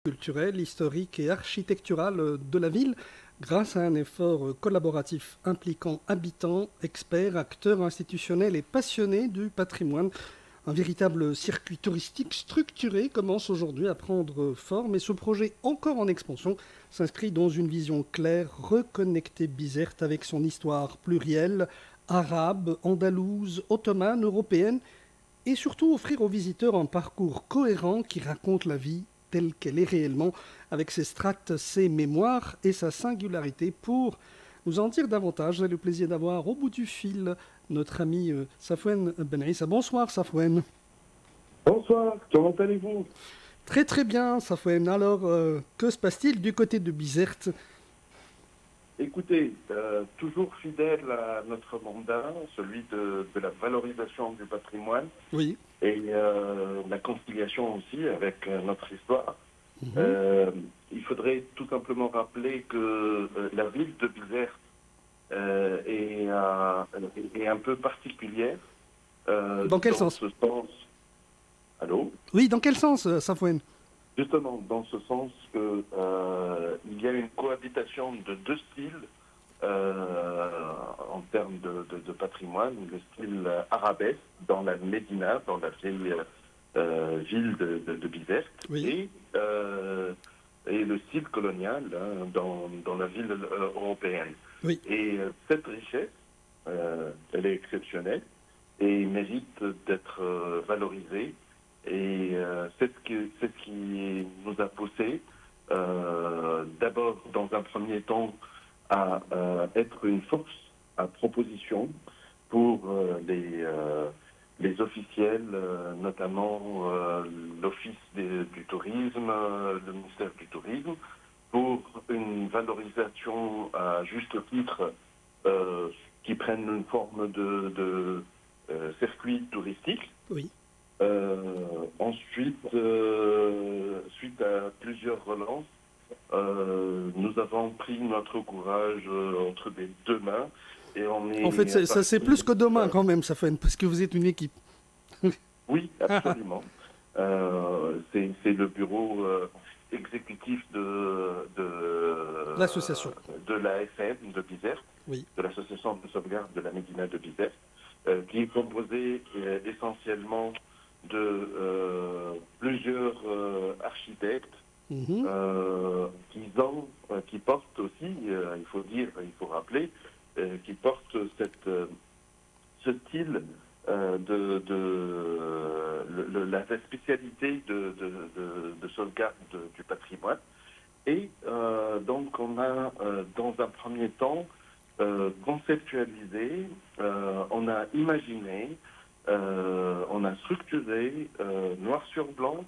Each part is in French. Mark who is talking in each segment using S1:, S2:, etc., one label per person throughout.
S1: culturel, historique et architectural de la ville grâce à un effort collaboratif impliquant habitants, experts, acteurs institutionnels et passionnés du patrimoine. Un véritable circuit touristique structuré commence aujourd'hui à prendre forme et ce projet encore en expansion s'inscrit dans une vision claire, reconnecter Bizerte avec son histoire plurielle, arabe, andalouse, ottomane, européenne et surtout offrir aux visiteurs un parcours cohérent qui raconte la vie telle qu'elle est réellement, avec ses strates, ses mémoires et sa singularité. Pour nous en dire davantage, j'ai le plaisir d'avoir au bout du fil notre ami Safouane Ben Issa. Bonsoir Safouane.
S2: Bonsoir, comment allez-vous?
S1: Très très bien Safouane. Alors, que se passe-t-il du côté de Bizerte?
S2: Écoutez, toujours fidèle à notre mandat, celui de la valorisation du patrimoine
S1: Oui.
S2: et la conciliation aussi avec notre histoire.
S1: Mhm.
S2: Il faudrait tout simplement rappeler que la ville de Bizerte est un peu particulière
S1: Dans quel
S2: dans
S1: sens?
S2: ce sens. Allô?
S1: Oui, dans quel sens, Safouane?
S2: Justement, dans ce sens que il y a une cohabitation de deux styles en termes de patrimoine, le style arabesque dans la Médina, dans la vieille ville de Bizerte,
S1: Oui.
S2: et le style colonial dans la ville européenne.
S1: Oui.
S2: Et cette richesse, elle est exceptionnelle et mérite d'être valorisée. Et c'est ce qui nous a poussé, d'abord, dans un premier temps, à être une force à proposition pour les officiels, notamment l'Office du tourisme, le ministère du tourisme, pour une valorisation à juste titre qui prenne une forme de circuit touristique.
S1: Oui.
S2: Ensuite, suite à plusieurs relances, nous avons pris notre courage entre les deux mains et on
S1: En fait,
S2: est
S1: ça c'est plus
S2: parti.
S1: que demain quand même, Safouane, parce que vous êtes une équipe.
S2: Oui, absolument. C'est le bureau exécutif
S1: L'association.
S2: de l'ASM de Bizerte,
S1: Oui.
S2: de l'association de sauvegarde de la Médina de Bizerte, qui est composée essentiellement de plusieurs architectes
S1: Mhm.
S2: qui portent aussi, il faut dire, il faut rappeler, qui portent ce style la spécialité de sauvegarde du patrimoine. Et donc on a, dans un premier temps, conceptualisé, on a imaginé, on a structuré noir sur blanc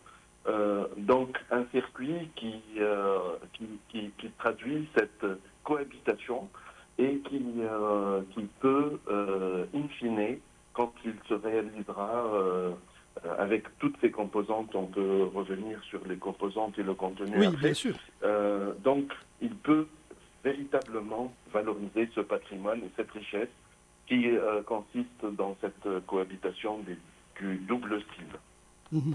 S2: donc un circuit qui traduit cette cohabitation et qui peut, in fine, quand il se réalisera avec toutes ses composantes, on peut revenir sur les composantes et le contenu
S1: Oui, bien
S2: après,
S1: sûr.
S2: donc il peut véritablement valoriser ce patrimoine et cette richesse qui consiste dans cette cohabitation du double style.
S1: Mhm.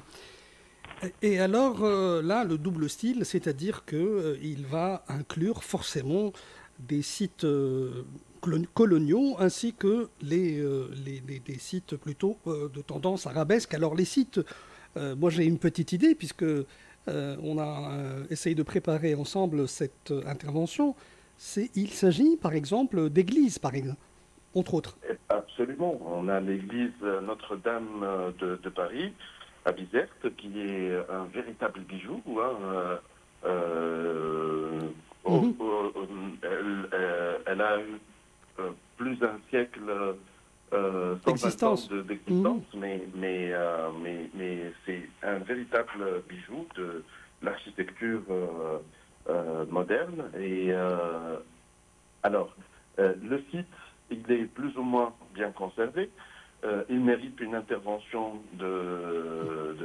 S1: Et alors, là, le double style, c'est-à-dire qu'il va inclure forcément des sites coloniaux ainsi que des sites plutôt de tendance arabesque. Alors, les sites, moi j'ai une petite idée, puisque on a essayé de préparer ensemble cette intervention. Il s'agit, par exemple, d'églises, par exemple, entre autres.
S2: Absolument. On a l'église Notre-Dame de Paris, à Bizerte, qui est un véritable bijou. Hein.
S1: Mhm.
S2: Elle a eu plus d'un siècle, 120 ans
S1: D'existence. Mhm.
S2: d'existence, mais c'est un véritable bijou de l'architecture moderne. Et alors, le site, il est plus ou moins bien conservé. Il mérite une intervention de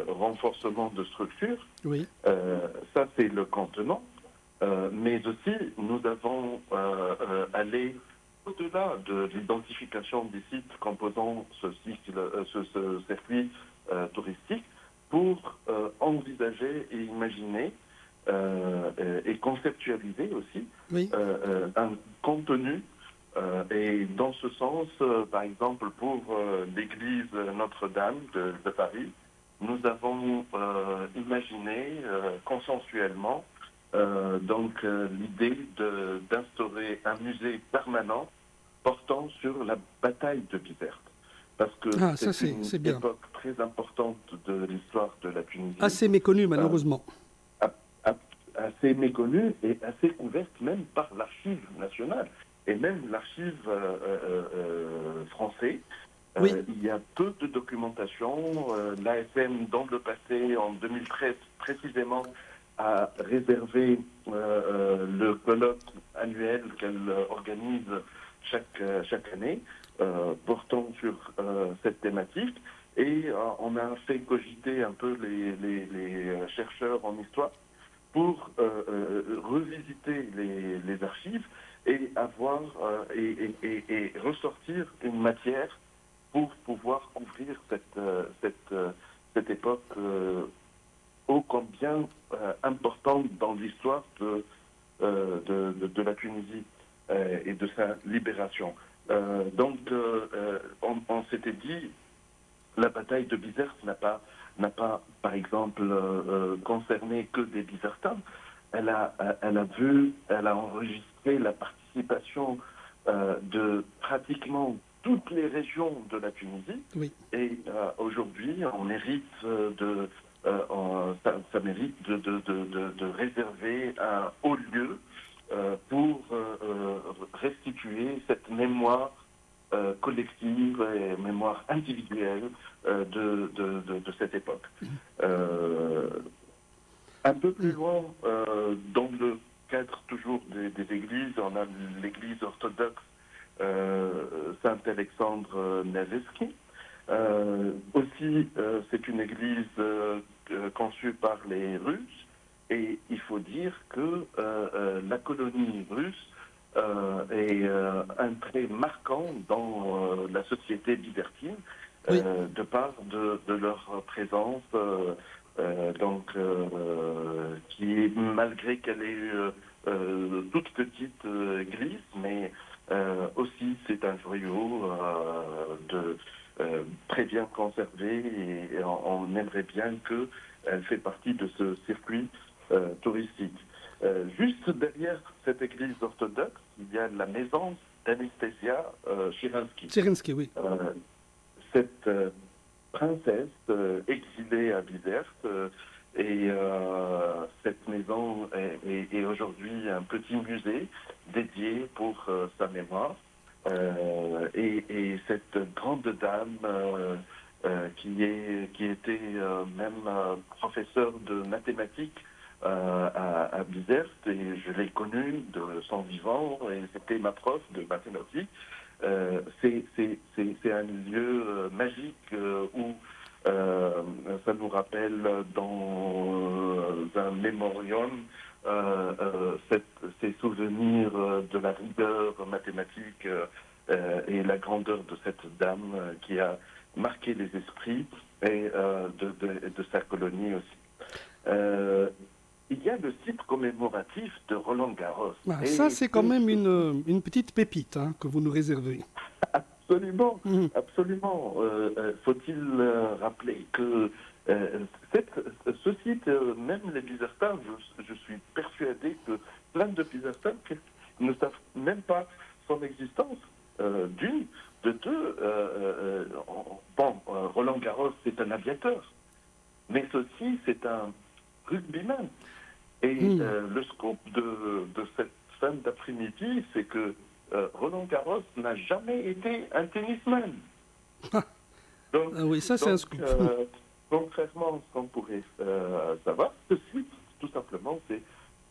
S2: renforcement de structure.
S1: Oui.
S2: Ça, c'est le contenant. Mais aussi, nous avons allé au-delà de l'identification des sites composant ce circuit touristique. pour envisager et imaginer et conceptualiser aussi
S1: Oui.
S2: un contenu. Et dans ce sens, par exemple, pour l'église Notre-Dame de Paris, nous avons imaginé consensuellement l'idée d'instaurer un musée permanent portant sur la bataille de Bizerte. Parce que
S1: Ah, ça
S2: c'est une
S1: c'est bien.
S2: époque très importante de l'histoire de la Tunisie,
S1: Assez méconnu
S2: euh,
S1: malheureusement.
S2: a- a- assez méconnue et assez couverte même par l'archive nationale et même l'archive français.
S1: Oui,
S2: Il y a peu de documentation. L'AFM, dans le passé, en 2013 précisément, a réservé le colloque annuel qu'elle organise chaque année portant sur cette thématique. Et on a fait cogiter un peu les chercheurs en histoire pour revisiter les archives et avoir et ressortir une matière pour pouvoir couvrir cette époque ô combien importante dans l'histoire de la Tunisie et de sa libération. On s'était dit, la bataille de Bizerte n'a pas, par exemple, concerné que des Bizertins. Elle a enregistré la participation de pratiquement toutes les régions de la Tunisie.
S1: oui.
S2: Et aujourd'hui, on mérite ça mérite de réserver un haut lieu pour restituer cette mémoire collective et mémoire individuelle de cette époque. Un peu plus loin, dans le cadre toujours des églises, on a l'église orthodoxe Saint-Alexandre Nevski. Aussi, c'est une église conçue par les Russes, et il faut dire que la colonie russe est un trait marquant dans la société bizertine,
S1: Oui.
S2: de par de leur présence, qui est, malgré qu'elle est toute petite église, mais aussi c'est un joyau très bien conservé, et on aimerait bien qu'elle fait partie de ce circuit touristique. Juste derrière cette église orthodoxe, il y a la maison d'Anastasia Chirinsky.
S1: Tchérinski, oui.
S2: Cette princesse exilée à Bizerte, et cette maison est aujourd'hui un petit musée dédié pour sa mémoire. Et cette grande dame qui était même professeure de mathématiques à Bizerte, et je l'ai connue de son vivant, et c'était ma prof de mathématiques. C'est un lieu magique où ça nous rappelle dans un mémorium ces souvenirs de la rigueur mathématique et la grandeur de cette dame qui a marqué les esprits, et de sa colonie aussi. Il y a le site commémoratif de Roland-Garros.
S1: Ah, ça, c'est quand même une petite pépite hein, que vous nous réservez.
S2: Absolument,
S1: Mmh.
S2: absolument. Faut-il rappeler que ce site, même les Bizertins, je suis persuadé que plein de Bizertins ne savent même pas son existence. D'une, de deux, Roland Garros, c'est un aviateur, mais ceci, c'est un rugbyman. Et le scoop de cette fin d'après-midi, c'est que Roland Garros n'a jamais été un tennisman. Donc,
S1: Ah oui, ça c'est un scoop.
S2: contrairement à ce qu'on pourrait savoir, ce site, tout simplement, c'est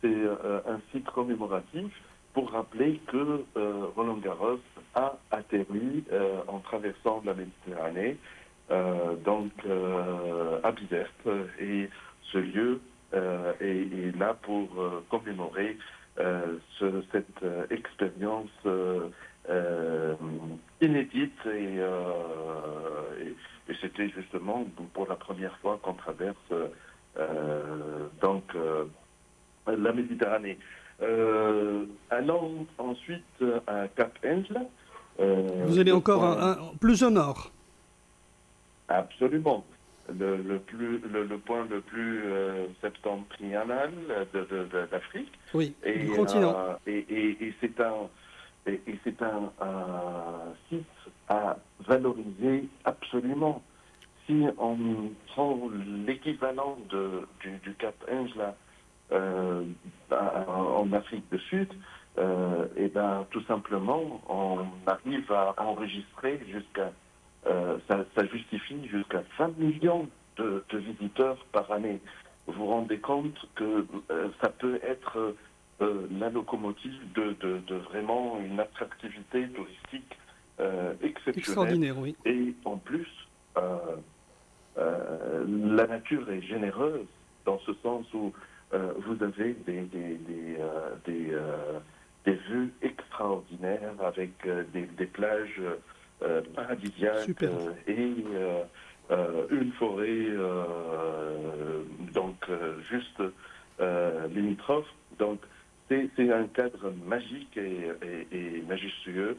S2: un site commémoratif pour rappeler que Roland Garros a atterri en traversant la Méditerranée, à Bizerte. Et ce lieu et là pour commémorer cette expérience inédite et c'était justement pour la première fois qu'on traverse la Méditerranée. Allant ensuite à Cap Angel.
S1: Vous allez encore plus au nord.
S2: Absolument. Le point le plus septentrional d'Afrique.
S1: Oui, du continent.
S2: Et c'est un site à valoriser absolument. Si on prend l'équivalent du Cap Angel en Afrique du Sud, et ben tout simplement, on arrive à enregistrer ça justifie jusqu'à 20 millions de visiteurs par année. Vous vous rendez compte que ça peut être la locomotive de vraiment une attractivité touristique exceptionnelle.
S1: Extraordinaire, oui.
S2: Et en plus, la nature est généreuse dans ce sens où vous avez des vues extraordinaires avec des plages paradisiaques et une forêt juste limitrophe. Donc c'est un cadre magique et majestueux.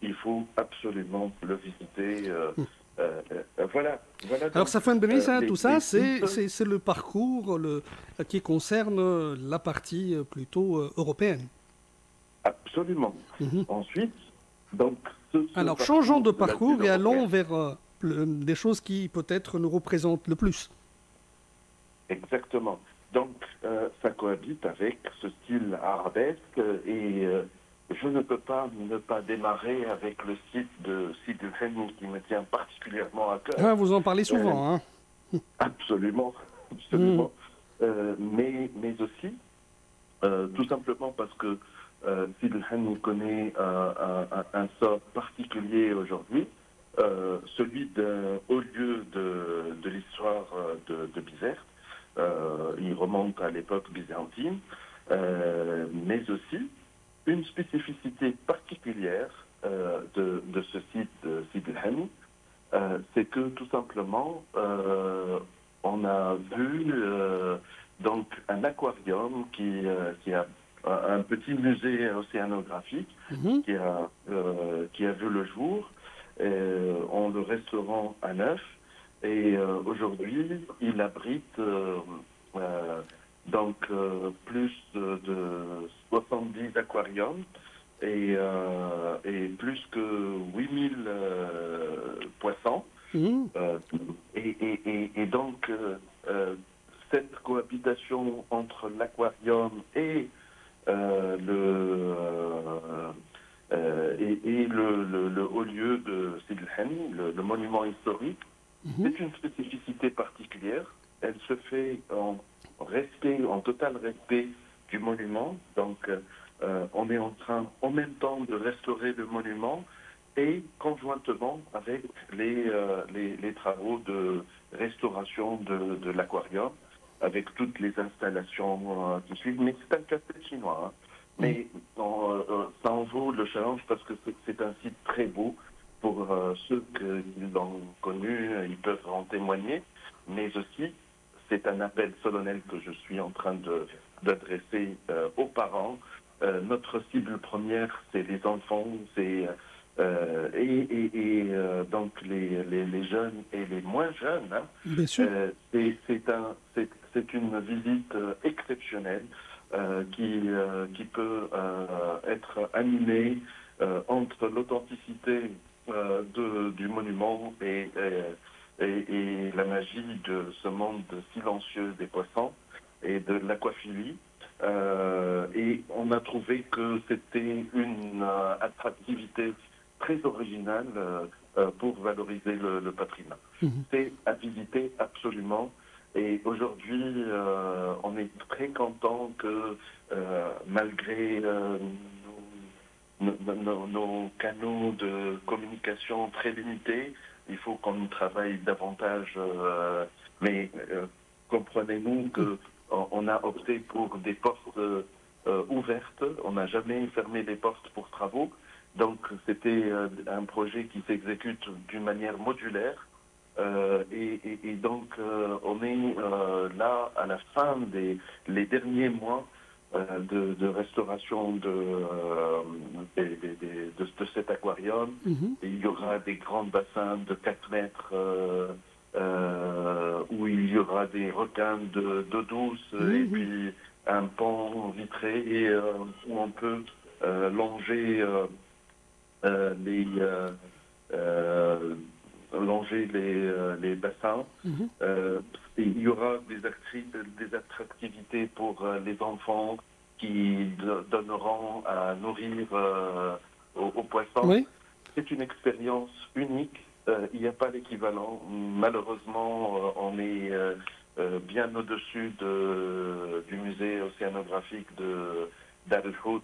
S2: Il faut absolument le visiter. Voilà.
S1: Alors, Safwan Benissa, tout ça, c'est le parcours qui concerne la partie plutôt européenne.
S2: Absolument. Ensuite, donc...
S1: Alors, changeons de parcours et allons vers des choses qui, peut-être, nous représentent le plus.
S2: Exactement. Donc, ça cohabite avec ce style arabesque et... je ne peux pas ne pas démarrer avec le site de Sidi El Henni qui me tient particulièrement à cœur.
S1: Ah, vous en parlez souvent, hein.
S2: Absolument. Mais aussi, tout simplement parce que Sidi El Henni connaît un sort particulier aujourd'hui, celui d'un haut lieu de l'histoire de Bizerte. Il remonte à l'époque byzantine, mais aussi une spécificité particulière de ce site de Sidi El Henni, c'est que tout simplement, on a vu donc un aquarium qui a un petit musée océanographique qui a vu le jour en le restaurant à neuf. Et aujourd'hui, il abrite plus de 70 aquariums et plus que 8000 poissons. Et donc, cette cohabitation entre l'aquarium et le haut lieu de Sidi El Henni, le monument historique, c'est une spécificité particulière. Elle se fait en total respect du monument. Donc, on est en train, en même temps, de restaurer le monument et conjointement avec les travaux de restauration de l'aquarium, avec toutes les installations qui suivent. Mais c'est un café chinois. Mais ça en vaut le challenge parce que c'est un site très beau. Pour ceux qui l'ont connu, ils peuvent en témoigner. Mais aussi, c'est un appel solennel que je suis en train d'adresser aux parents. Notre cible première, c'est les enfants, donc les jeunes et les moins jeunes. Hein.
S1: Bien sûr.
S2: C'est une visite exceptionnelle qui peut être animée entre l'authenticité du monument et la magie de ce monde silencieux des poissons et de l'aquaphilie. Et on a trouvé que c'était une attractivité très originale pour valoriser le patrimoine. C'est à visiter absolument. Et aujourd'hui, on est très content que malgré nos canaux de communication très limités, il faut qu'on travaille davantage, mais comprenez-nous qu'on a opté pour des portes ouvertes. On n'a jamais fermé les portes pour travaux. Donc, c'était un projet qui s'exécute d'une manière modulaire. Et donc, on est là à la fin les derniers mois de restauration de cet aquarium. Et il y aura des grands bassins de 4 mètres où il y aura des requins d'eau douce et puis un pont vitré où on peut longer les bassins. Il y aura des attractivités pour les enfants qui donneront à nourrir aux poissons.
S1: Oui.
S2: C'est une expérience unique. Il n'y a pas l'équivalent. Malheureusement, on est bien au-dessus du musée océanographique d'Al Hout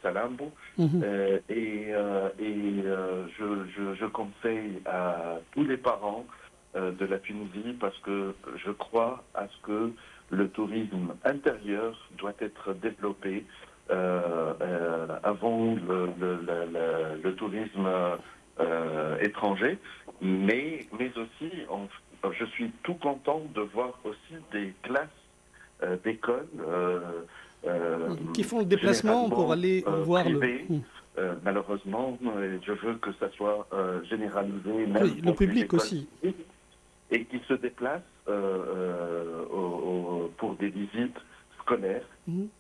S2: Salambo. Je conseille à tous les parents de la Tunisie, parce que je crois à ce que le tourisme intérieur doit être développé avant le tourisme étranger, mais aussi je suis tout content de voir aussi des classes d'écoles
S1: qui font le déplacement pour aller voir
S2: privées. Malheureusement, je veux que ça soit généralisé, même
S1: oui, le public aussi,
S2: et qui se déplacent pour des visites scolaires.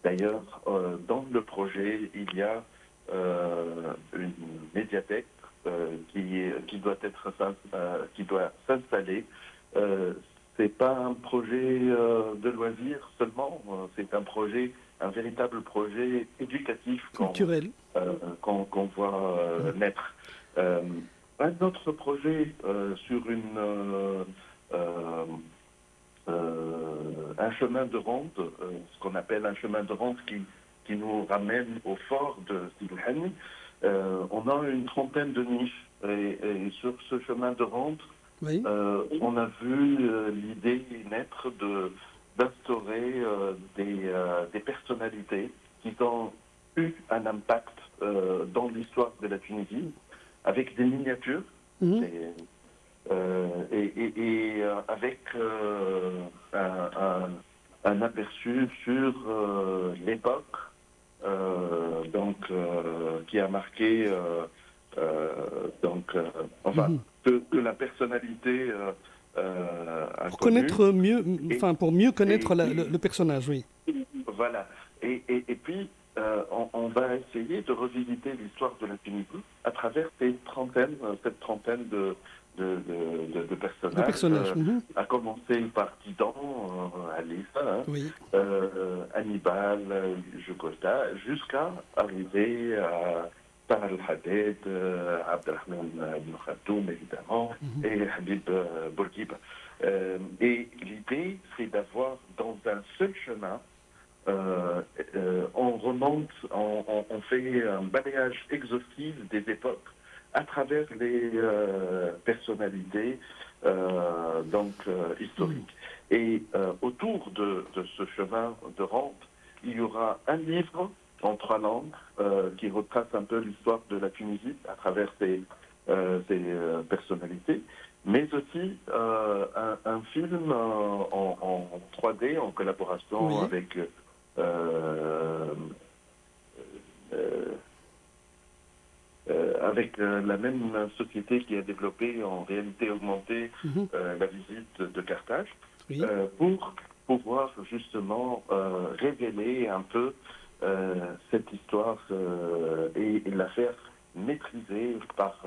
S2: D'ailleurs, dans le projet, il y a une médiathèque qui doit s'installer. C'est pas un projet de loisirs seulement, c'est un véritable projet éducatif
S1: culturel
S2: qu'on voit naître. Un autre projet sur un chemin de ronde, ce qu'on appelle un chemin de ronde qui nous ramène au fort de Sidi El Hani. On a une trentaine de niches et sur ce chemin de ronde,
S1: oui.
S2: On a vu l'idée naître d'instaurer des personnalités qui ont eu un impact dans l'histoire de la Tunisie, avec des miniatures et avec un aperçu sur l'époque qui a marqué que la personnalité a
S1: pour connaître mieux, pour mieux connaître le personnage, oui.
S2: Voilà. Et puis, on va essayer de revisiter l'histoire de la Tunisie à travers cette trentaine de personnages. À commencer par Tidan, Alissa,
S1: oui.
S2: Hannibal, Jugurtha, jusqu'à arriver à Tahar el-Hadid, Abdelrahman ibn Khartoum, évidemment, et Habib Bourguiba. Et l'idée, c'est d'avoir dans un seul chemin, on remonte, on fait un balayage exhaustif des époques à travers les personnalités historiques. Et autour de ce chemin de ronde, il y aura un livre en 3 langues qui retrace un peu l'histoire de la Tunisie à travers ses personnalités, mais aussi un film en 3D en collaboration avec la même société qui a développé en réalité augmentée la visite de Carthage, pour pouvoir justement révéler un peu cette histoire et la faire maîtriser par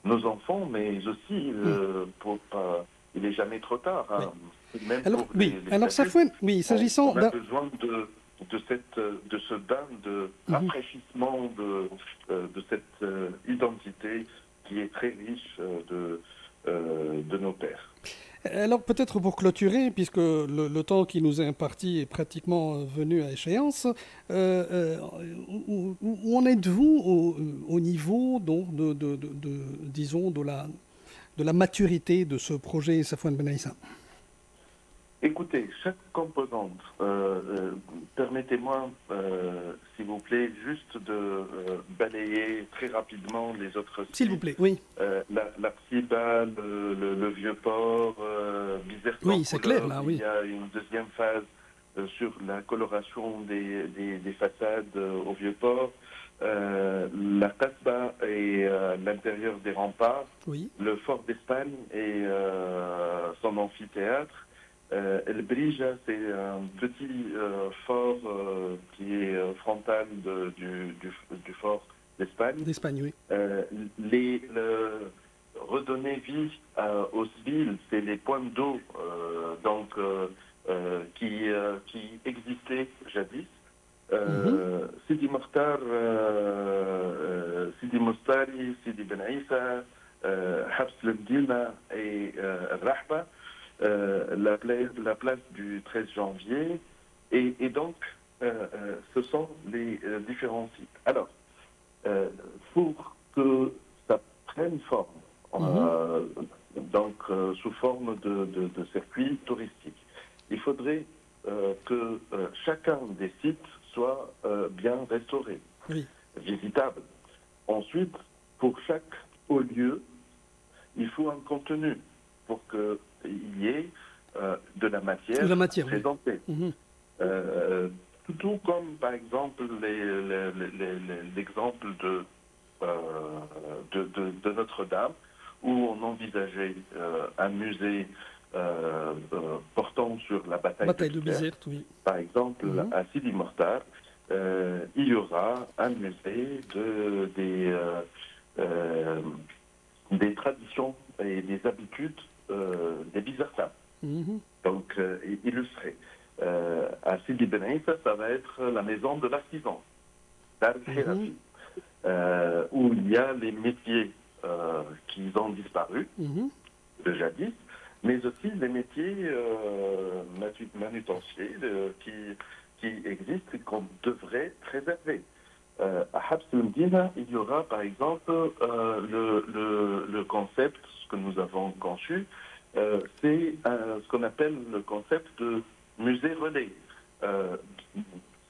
S2: nos enfants, mais aussi il n'est jamais trop tard. Hein. Même
S1: alors,
S2: pour les
S1: Safouane, s'agissant
S2: on a besoin de ce bain de rafraîchissement de cette identité qui est très riche de nos pères.
S1: Alors peut-être pour clôturer, puisque le temps qui nous est imparti est pratiquement venu à échéance, où en êtes-vous au niveau donc, disons de la maturité de ce projet Safouane Ben Aïssa ?
S2: Écoutez, chaque composante, permettez-moi, s'il vous plaît, juste de balayer très rapidement les autres
S1: S'il vous
S2: sites.
S1: plaît, oui.
S2: L'Arciba, le Vieux-Port,
S1: Oui, c'est clair,
S2: Bizerte-en-Couleur.
S1: là,
S2: Il
S1: oui.
S2: y a une deuxième phase sur la coloration des façades au Vieux-Port. La Casbah et l'intérieur des remparts,
S1: Oui.
S2: le fort d'Espagne et son amphithéâtre. El Brija, c'est un petit fort qui est frontal du fort d'Espagne.
S1: D'Espagne, oui.
S2: Redonner vie aux villes, c'est les points d'eau qui existaient jadis. Sidi Mokhtar, Sidi Mostari, Sidi Ben Issa, Habs el-Mdina et Rahba. La place du 13 janvier. Et donc, ce sont les différents sites. Alors, pour que ça prenne forme, sous forme de circuit touristique, il faudrait que chacun des sites soit bien restauré,
S1: Oui.
S2: visitable. Ensuite, pour chaque haut lieu, il faut un contenu pour qu'il y ait de la matière, présentée.
S1: Oui.
S2: Tout comme, par exemple, l'exemple de Notre-Dame, où on envisageait un musée portant sur la bataille de Bizerte.
S1: Oui.
S2: Par exemple, à Sidi Mokhtar, il y aura un musée des traditions et des habitudes des Bizertins, donc illustrés. À Sidi Ben Issa, ça va être la maison de l'artisan, Dar el-Hirafi, où il y a les métiers qui ont disparu de jadis, mais aussi les métiers manutensiers qui existent et qu'on devrait préserver. À Habs el-Mdina, il y aura par exemple le concept, ce que nous avons conçu, c'est ce qu'on appelle le concept de musée relais.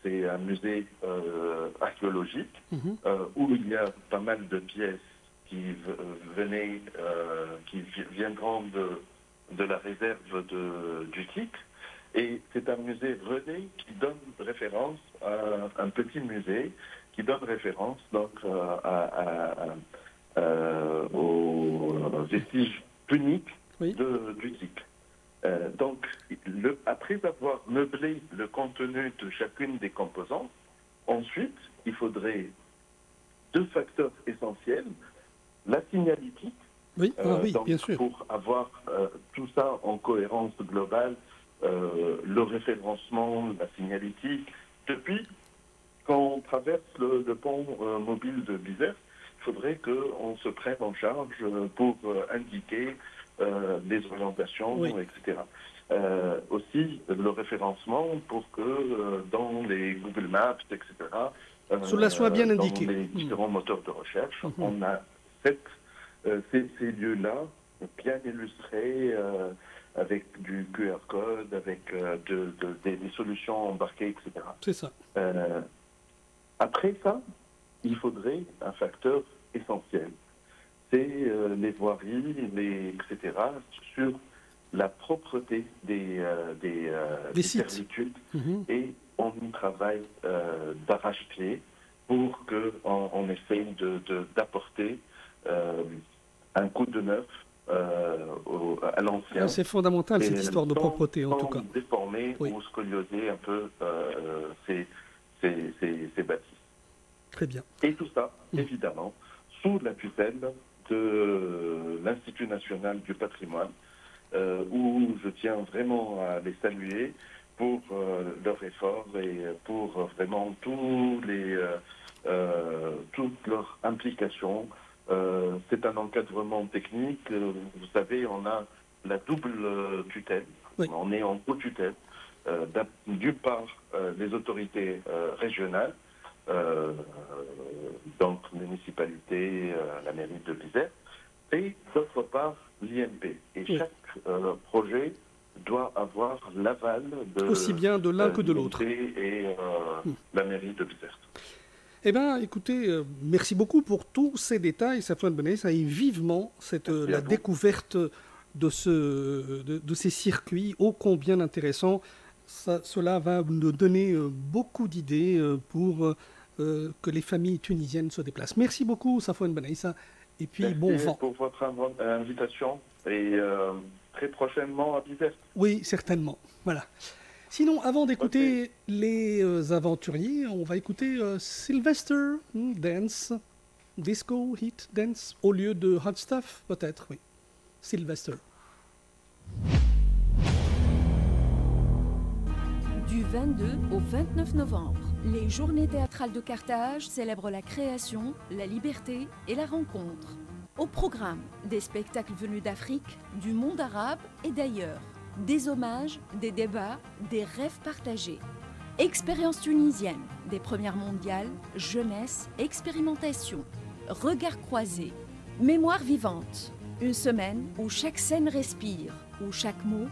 S2: C'est un musée archéologique où il y a pas mal de pièces qui viendront de la réserve du TIC. Et c'est un musée relais qui donne référence à un petit musée qui donne référence donc aux vestiges puniques du TIC. Donc, après avoir meublé le contenu de chacune des composantes, ensuite, il faudrait deux facteurs essentiels. La signalétique,
S1: bien sûr.
S2: pour avoir tout ça en cohérence globale, le référencement, la signalétique. Depuis, quand on traverse le pont mobile de Bizerte, il faudrait qu'on se prenne en charge pour indiquer les orientations, etc. Aussi, le référencement pour que dans les Google Maps, etc.,
S1: cela soit bien indiqué.
S2: Dans les différents moteurs de recherche, on a ces lieux-là bien illustrés avec du QR code, avec des solutions embarquées, etc.
S1: C'est ça.
S2: Après ça, il faudrait un facteur essentiel. C'est les voiries, etc., sur la propreté des servitudes. Et on y travaille d'arrache-pied pour qu'on essaye d'apporter un coup de neuf à l'ancien.
S1: C'est fondamental, cette histoire de propreté, en tout cas.
S2: Déformer ou scolioser un peu ces bâtisses.
S1: Très bien.
S2: Et tout ça, évidemment, sous la tutelle de l'Institut national du patrimoine, où je tiens vraiment à les saluer pour leur effort et pour vraiment toute leur implication. C'est un encadrement technique. Vous savez, on a la double tutelle. On est en co-tutelle. D'une part, les autorités régionales, donc municipalité, la mairie de Bizerte, et d'autre part l'IMP. Et chaque projet doit avoir l'aval
S1: aussi bien de l'un que de l'autre.
S2: Et la mairie de Bizerte.
S1: Eh bien, écoutez, merci beaucoup pour tous ces détails, Safouane Benaï. Ça aide vivement la découverte de ces circuits ô combien intéressants. Cela va nous donner beaucoup d'idées pour que les familles tunisiennes se déplacent. Merci beaucoup, Safouane Benaïssa. Et puis,
S2: merci
S1: bon vent.
S2: Pour votre invitation et très prochainement à Bizerte.
S1: Oui, certainement. Voilà. Sinon, avant d'écouter les aventuriers, on va écouter Sylvester Dance, Disco Hit Dance, au lieu de Hot Stuff, peut-être, oui. Sylvester.
S3: Du 22 au 29 novembre, les Journées théâtrales de Carthage célèbrent la création, la liberté et la rencontre. Au programme, des spectacles venus d'Afrique, du monde arabe et d'ailleurs. Des hommages, des débats, des rêves partagés. Expérience tunisienne, des premières mondiales, jeunesse, expérimentation, regards croisés, mémoire vivante. Une semaine où chaque scène respire, où chaque mot